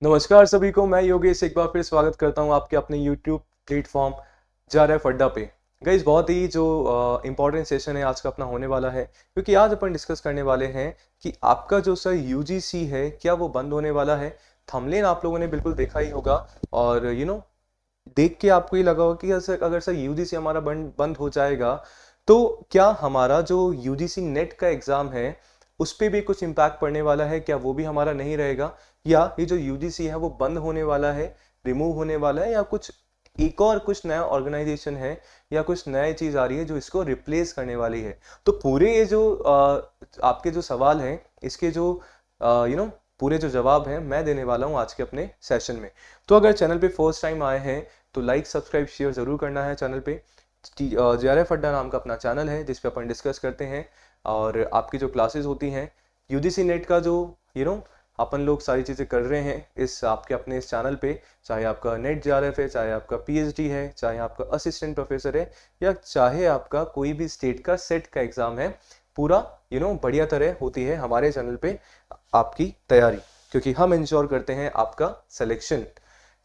नमस्कार सभी को, मैं योगेश एक बार फिर स्वागत करता हूं आपके अपने YouTube प्लेटफॉर्म जा रहा है फड्डा पे। गाइस, बहुत ही जो इम्पोर्टेंट सेशन है आज का अपना होने वाला है, क्योंकि आज अपन डिस्कस करने वाले हैं कि आपका जो सर यूजीसी है क्या वो बंद होने वाला है। थंबनेल आप लोगों ने बिल्कुल देखा ही होगा और देख के आपको ये लगा होगा कि अगर सर यूजीसी हमारा बंद बंद हो जाएगा तो क्या हमारा जो यूजीसी नेट का एग्ज़ाम है उस पर भी कुछ इम्पैक्ट पड़ने वाला है, क्या वो भी हमारा नहीं रहेगा, या ये जो यूजीसी है वो बंद होने वाला है, रिमूव होने वाला है, या कुछ एक और कुछ नया ऑर्गेनाइजेशन है या कुछ नई चीज़ आ रही है जो इसको रिप्लेस करने वाली है। तो पूरे ये जो आपके जो सवाल हैं इसके जो पूरे जो जवाब हैं मैं देने वाला हूँ आज के अपने सेशन में। तो अगर चैनल पे फर्स्ट टाइम आए हैं तो लाइक सब्सक्राइब शेयर ज़रूर करना है। चैनल पे JRF अड्डा नाम का अपना चैनल है जिस पे अपन डिस्कस करते हैं और आपकी जो क्लासेस होती हैं यूजीसी नेट का जो अपन लोग सारी चीज़ें कर रहे हैं इस आपके अपने इस चैनल पे, चाहे आपका नेट JRF है, चाहे आपका PhD है, चाहे आपका असिस्टेंट प्रोफेसर है, या चाहे आपका कोई भी स्टेट का सेट का एग्ज़ाम है, पूरा बढ़िया तरह होती है हमारे चैनल पे आपकी तैयारी, क्योंकि हम इंश्योर करते हैं आपका सिलेक्शन।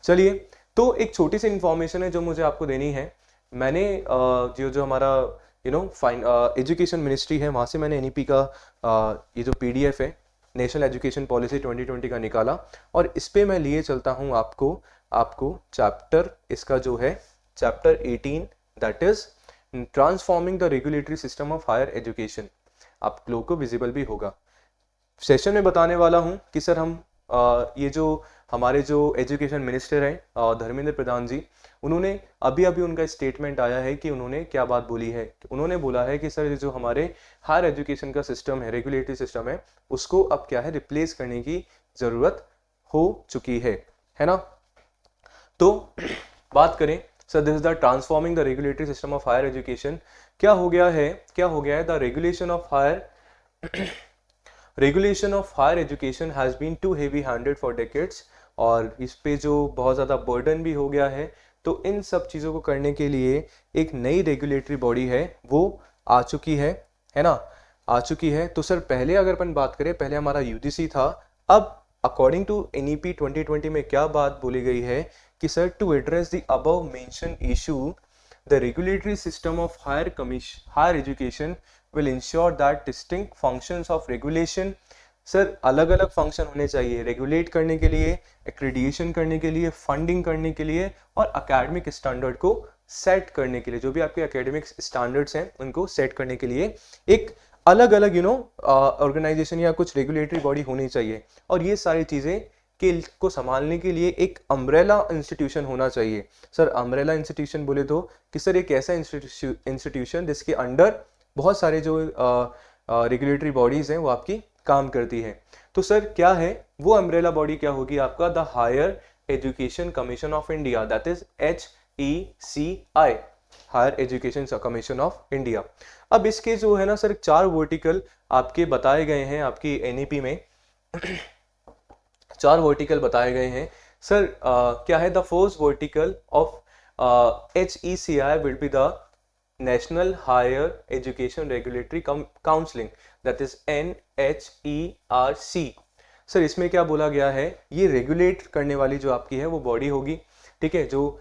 चलिए, तो एक छोटी सी इन्फॉर्मेशन है जो मुझे आपको देनी है। मैंने जो जो हमारा फाइन एजुकेशन मिनिस्ट्री है वहाँ से मैंने NEP का ये जो PDF है, नेशनल एजुकेशन पॉलिसी 2020 का निकाला, और इस पे मैं लिए चलता हूँ आपको आपको चैप्टर, इसका जो है chapter 18, that is transforming the regulatory system of higher education. आप लोगों को विजिबल भी होगा। सेशन में बताने वाला हूं कि सर हम ये जो हमारे जो एजुकेशन मिनिस्टर हैं धर्मेंद्र प्रधान जी, उन्होंने अभी अभी उनका स्टेटमेंट आया है कि उन्होंने क्या बात बोली है। उन्होंने बोला है कि सर जो हमारे हायर एजुकेशन का सिस्टम है, रेगुलेटरी सिस्टम है, उसको अब क्या है रिप्लेस करने की ज़रूरत हो चुकी है ना। तो बात करें sir, this is the transforming the regulatory system of higher education. क्या हो गया है, the regulation of higher education has been too heavy handed for decades, और इस पे जो बहुत ज़्यादा बर्डन भी हो गया है। तो इन सब चीज़ों को करने के लिए एक नई रेगुलेटरी बॉडी है वो आ चुकी है ना, आ चुकी है। तो सर पहले अगर अपन बात करें, पहले हमारा यूजीसी था। अब अकॉर्डिंग टू NEP 2020 में क्या बात बोली गई है कि sir to address the above mentioned issue the regulatory system of higher education will ensure that distinct functions of regulation, sir अलग अलग फंक्शन होने चाहिए रेगुलेट करने के लिए, एक्रेडिएशन करने के लिए, फंडिंग करने के लिए, और एकेडमिक स्टैंडर्ड को सेट करने के लिए, जो भी आपके एकेडमिक स्टैंडर्ड्स हैं उनको सेट करने के लिए एक अलग अलग ऑर्गेनाइजेशन या कुछ रेगुलेटरी बॉडी होनी चाहिए। और ये सारी चीज़ें के को संभालने के लिए एक अम्ब्रेला इंस्टीट्यूशन होना चाहिए। सर अम्ब्रेला इंस्टीट्यूशन बोले तो कि सर एक ऐसा इंस्टीट्यूशन जिसके अंडर बहुत सारे जो रेगुलेटरी बॉडीज़ हैं वो आपकी काम करती है। तो सर क्या है वो अम्ब्रेला बॉडी, क्या होगी आपका, the higher education commission of India, that is HECI, higher education commission of India. अब इसके जो है ना सर 4 वर्टिकल आपके बताए गए हैं आपकी NEP में 4 वर्टिकल बताए गए हैं सर। क्या है the first vertical of HECI will be the national higher education regulatory counselling, that is NHERC। Sir इसमें क्या बोला गया है, ये रेगुलेट करने वाली जो आपकी है वो बॉडी होगी, ठीक है, जो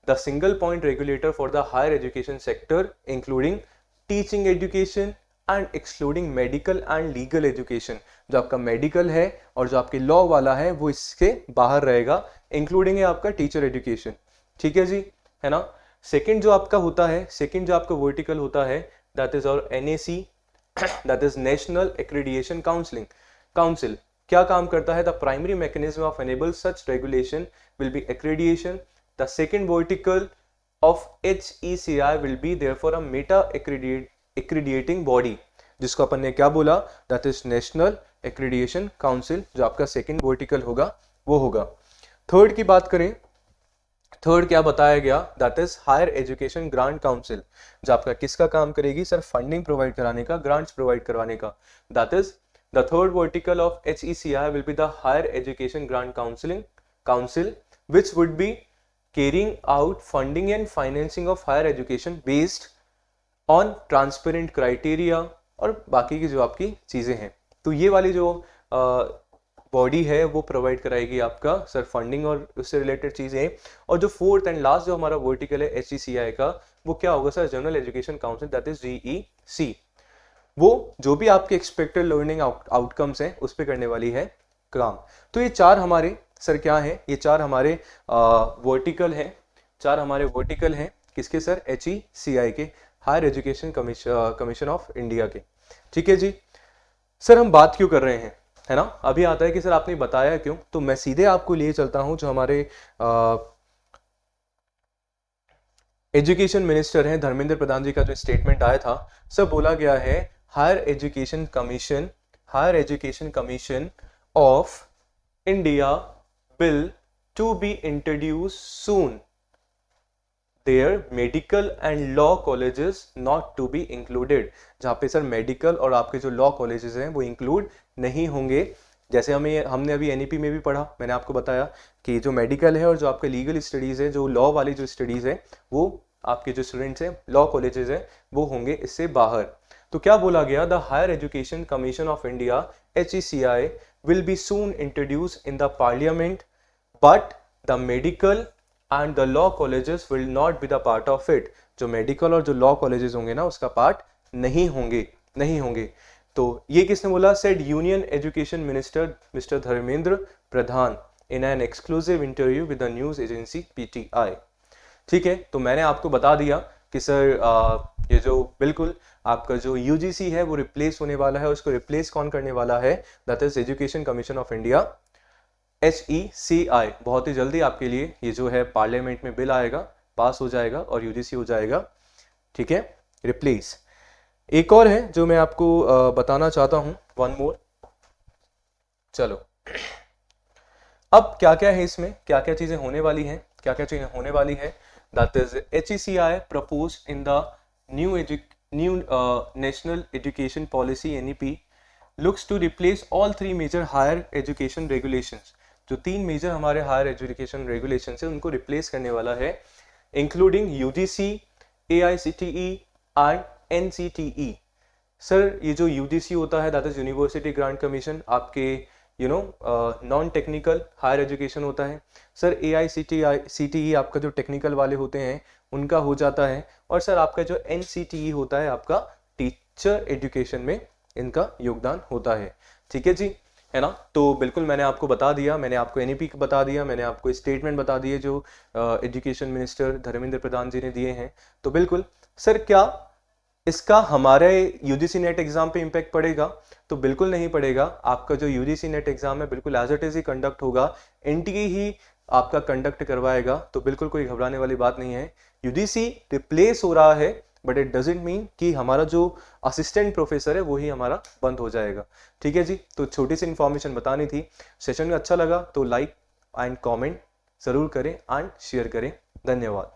the single point regulator for the higher education sector including teaching education and excluding medical and legal education. जो आपका मेडिकल है और जो आपके लॉ वाला है वो इसके बाहर रहेगा, इंक्लूडिंग है आपका टीचर एजुकेशन, ठीक है जी, है ना। सेकंड जो आपका होता है, सेकंड जो आपका वर्टिकल होता है, दैट इज और NAC, that is national accreditation council. क्या काम करता है, the primary mechanism of enable such regulation will be accreditation. The second vertical of HECI will be therefore a meta accrediting body, जिसको अपन ने क्या बोला, that is national accreditation council, जो आपका सेकंड वर्टिकल होगा वो होगा। थर्ड की बात करें, थर्ड क्या बताया गया, that is higher education grant council, जो आपका किसका काम करेगी सर, फंडिंग प्रोवाइड कराने का, ग्रांट्स प्रोवाइड करवाने का। That is the third vertical of HECI will be the higher education grant council which would be carrying out funding and financing of higher education based on transparent criteria और बाकी की जो आपकी चीज़ें हैं। तो ये वाली जो बॉडी है वो प्रोवाइड कराएगी आपका सर फंडिंग और उससे रिलेटेड चीज़ें। और जो फोर्थ एंड लास्ट जो हमारा वर्टिकल है HECI का, वो क्या होगा sir, general education council, that is GEC। वो जो भी आपके एक्सपेक्टेड लर्निंग आउटकम्स हैं उस पर करने वाली है काम। तो ये चार हमारे सर क्या है, ये चार हमारे वर्टिकल हैं, चार हमारे वर्टिकल हैं किसके सर, HECI के, higher education commission of India के। ठीक है जी। सर हम बात क्यों कर रहे हैं, है ना, अभी आता है कि सर आपने बताया क्यों, तो मैं सीधे आपको लिए चलता हूं जो हमारे एजुकेशन मिनिस्टर हैं धर्मेंद्र प्रधान जी का जो स्टेटमेंट आया था। सर बोला गया है higher education commission of India bill to be introduce soon, there medical and law colleges not to be included. जहाँ पे सर मेडिकल और आपके जो लॉ कॉलेजेस हैं वो इंक्लूड नहीं होंगे। जैसे हमने अभी NEP में भी पढ़ा, मैंने आपको बताया कि जो मेडिकल है और जो आपके लीगल स्टडीज़ है, जो लॉ वाली जो स्टडीज़ है, वो आपके जो स्टूडेंट्स हैं लॉ कॉलेजेस हैं वो होंगे इससे बाहर। तो क्या बोला गया, the higher education commission of India HECI will be soon introduce in the parliament, but the medical and the law colleges will not be the part of it. जो मेडिकल और जो लॉ कॉलेजेस होंगे ना उसका part नहीं होंगे। तो ये किसने बोला, said union education minister mister Dharmendra Pradhan in an exclusive interview with the news agency PTI। ठीक है, तो मैंने आपको बता दिया कि सर ये जो बिल्कुल आपका जो UGC है वो रिप्लेस होने वाला है, उसको रिप्लेस कौन करने वाला है, that is education commission of India HECI। बहुत ही जल्दी आपके लिए ये जो है पार्लियामेंट में बिल आएगा, पास हो जाएगा और UGC हो जाएगा। ठीक है, रिप्लेस। एक और है जो मैं आपको बताना चाहता हूं, वन मोर। चलो, अब क्या क्या है इसमें, क्या क्या चीजें होने वाली हैं, क्या क्या चीजें होने वाली है, that is HECI propose in the new national education policy NEP looks to replace all 3 major higher education regulations. जो 3 मेजर हमारे हायर एजुकेशन रेगुलेशंस है उनको रिप्लेस करने वाला है, including UGC, AICTE and NCTE। Sir ये जो UGC होता है that is university grant commission, आपके नॉन टेक्निकल हायर एजुकेशन होता है। सर AICTE आपका जो टेक्निकल वाले होते हैं उनका हो जाता है। और सर आपका जो NCTE होता है आपका टीचर एजुकेशन में इनका योगदान होता है। ठीक है जी, है ना। तो बिल्कुल मैंने आपको बता दिया, मैंने आपको NEP बता दिया, मैंने आपको स्टेटमेंट बता दिए जो एजुकेशन मिनिस्टर धर्मेंद्र प्रधान जी ने दिए हैं। तो बिल्कुल सर क्या इसका हमारे UGC नेट एग्जाम पे इम्पैक्ट पड़ेगा, तो बिल्कुल नहीं पड़ेगा। आपका जो UGC नेट एग्जाम है बिल्कुल एज इट इज ही कंडक्ट होगा, NTA ही आपका कंडक्ट करवाएगा, तो बिल्कुल कोई घबराने वाली बात नहीं है। UGC रिप्लेस हो रहा है बट इट डजेंट मीन कि हमारा जो असिस्टेंट प्रोफेसर है वही हमारा बंद हो जाएगा। ठीक है जी, तो छोटी सी इन्फॉर्मेशन बतानी थी। सेशन में अच्छा लगा तो लाइक एंड कमेंट जरूर करें एंड शेयर करें। धन्यवाद।